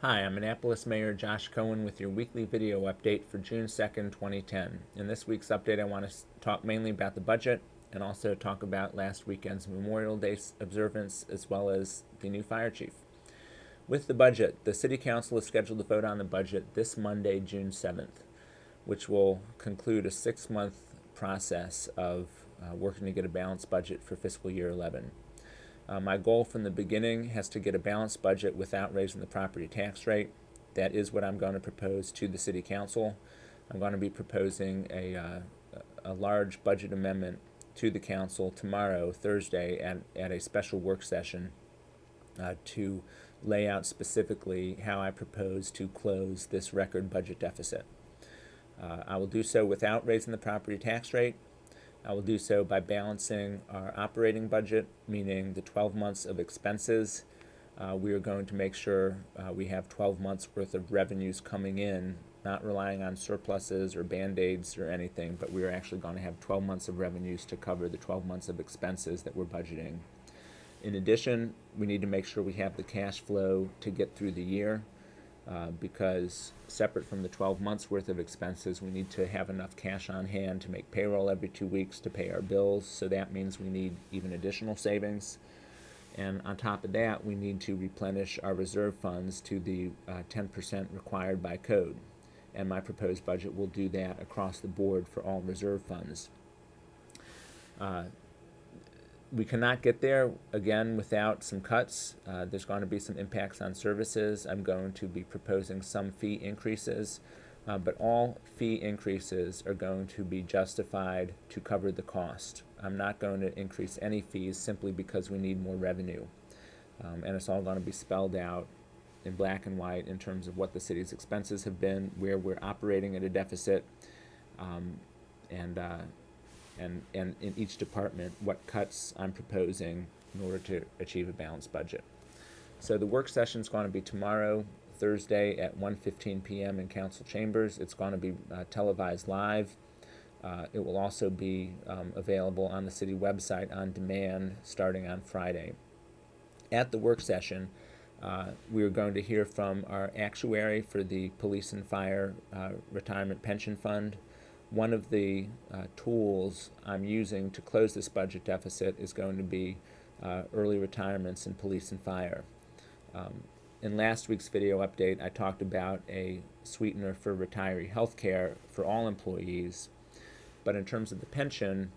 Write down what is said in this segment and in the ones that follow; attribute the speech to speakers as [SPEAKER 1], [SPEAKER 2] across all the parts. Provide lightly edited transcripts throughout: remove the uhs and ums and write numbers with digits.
[SPEAKER 1] Hi, I'm Annapolis Mayor Josh Cohen with your weekly video update for June 2nd, 2010. In this week's update, I want to talk mainly about the budget and also talk about last weekend's Memorial Day observance as well as the new fire chief. With the budget, the City Council is scheduled to vote on the budget this Monday, June 7th, which will conclude a 6-month process of working to get a balanced budget for fiscal year 11. My goal from the beginning has to get a balanced budget without raising the property tax rate. That is what I'm going to propose to the City Council. I'm going to be proposing a large budget amendment to the Council tomorrow, Thursday, at a special work session to lay out specifically how I propose to close this record budget deficit. I will do so without raising the property tax rate. I will do so by balancing our operating budget, meaning the 12 months of expenses. We are going to make sure we have 12 months worth of revenues coming in, not relying on surpluses or band-aids or anything, but we are actually going to have 12 months of revenues to cover the 12 months of expenses that we're budgeting. In addition, we need to make sure we have the cash flow to get through the year. Because separate from the 12 months worth of expenses, we need to have enough cash on hand to make payroll every 2 weeks to pay our bills, so that means we need even additional savings. And on top of that, we need to replenish our reserve funds to the 10% required by code. And my proposed budget will do that across the board for all reserve funds. We cannot get there, again, without some cuts. There's going to be some impacts on services. I'm going to be proposing some fee increases, but all fee increases are going to be justified to cover the cost. I'm not going to increase any fees simply because we need more revenue. And it's all going to be spelled out in black and white in terms of what the city's expenses have been, where we're operating at a deficit, and in each department what cuts I'm proposing in order to achieve a balanced budget. So the work session is going to be tomorrow, Thursday at 1:15 p.m. in council chambers. It's going to be televised live. It will also be available on the city website on demand starting on Friday. At the work session, we are going to hear from our actuary for the Police and Fire Retirement Pension Fund. One of the tools I'm using to close this budget deficit is going to be early retirements in police and fire. In last week's video update, I talked about a sweetener for retiree health care for all employees, but in terms of the pension,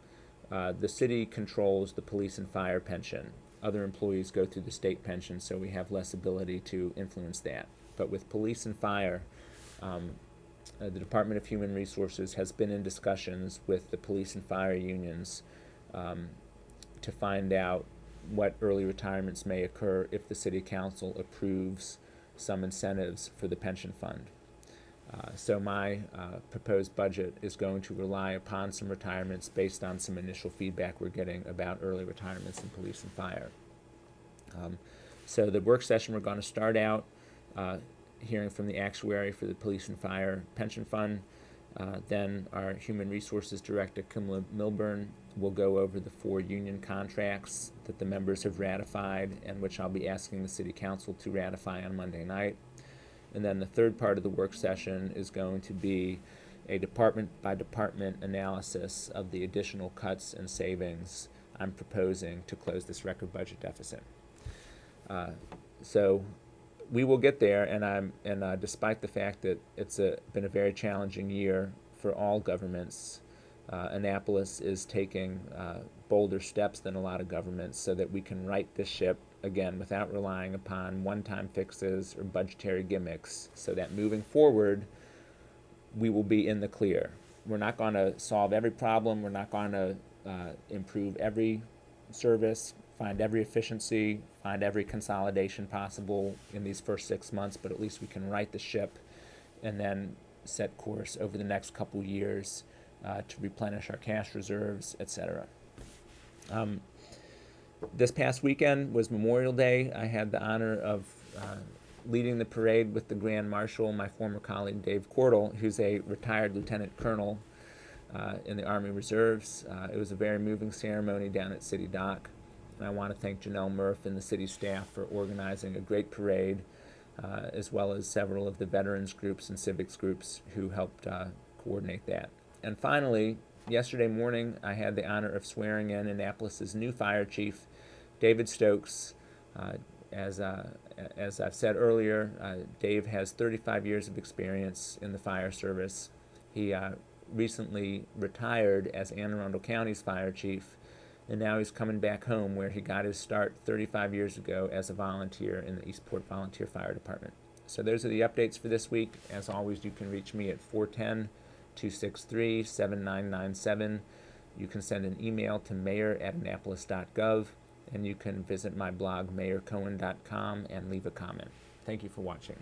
[SPEAKER 1] the city controls the police and fire pension. Other employees go through the state pension, so we have less ability to influence that. But with police and fire, the Department of Human Resources has been in discussions with the police and fire unions to find out what early retirements may occur if the City Council approves some incentives for the pension fund. So my proposed budget is going to rely upon some retirements based on some initial feedback we're getting about early retirements in police and fire. So the work session, we're going to start out hearing from the actuary for the Police and Fire Pension Fund. Then our Human Resources Director, Kim Milburn, will go over the 4 union contracts that the members have ratified and which I'll be asking the City Council to ratify on Monday night. And then the third part of the work session is going to be a department-by-department analysis of the additional cuts and savings I'm proposing to close this record budget deficit. So we will get there, and despite the fact that it's been a very challenging year for all governments, Annapolis is taking bolder steps than a lot of governments so that we can right this ship, again, without relying upon one-time fixes or budgetary gimmicks, so that moving forward, we will be in the clear. We're not going to solve every problem. We're not going to improve every service, find every efficiency, find every consolidation possible in these first 6 months, but at least we can right the ship and then set course over the next couple years to replenish our cash reserves, etc. This past weekend was Memorial Day. I had the honor of leading the parade with the Grand Marshal, my former colleague Dave Cordell, who's a retired lieutenant colonel in the Army Reserves. It was a very moving ceremony down at City Dock. And I want to thank Janelle Murph and the city staff for organizing a great parade as well as several of the veterans groups and civics groups who helped coordinate that. And finally, yesterday morning, I had the honor of swearing in Annapolis' new fire chief, David Stokes. As I've said earlier, Dave has 35 years of experience in the fire service. He recently retired as Anne Arundel County's fire chief, and now he's coming back home where he got his start 35 years ago as a volunteer in the Eastport Volunteer Fire Department. So those are the updates for this week. As always, you can reach me at 410-263-7997. You can send an email to mayor@annapolis.gov, and you can visit my blog, mayorcohen.com, and leave a comment. Thank you for watching.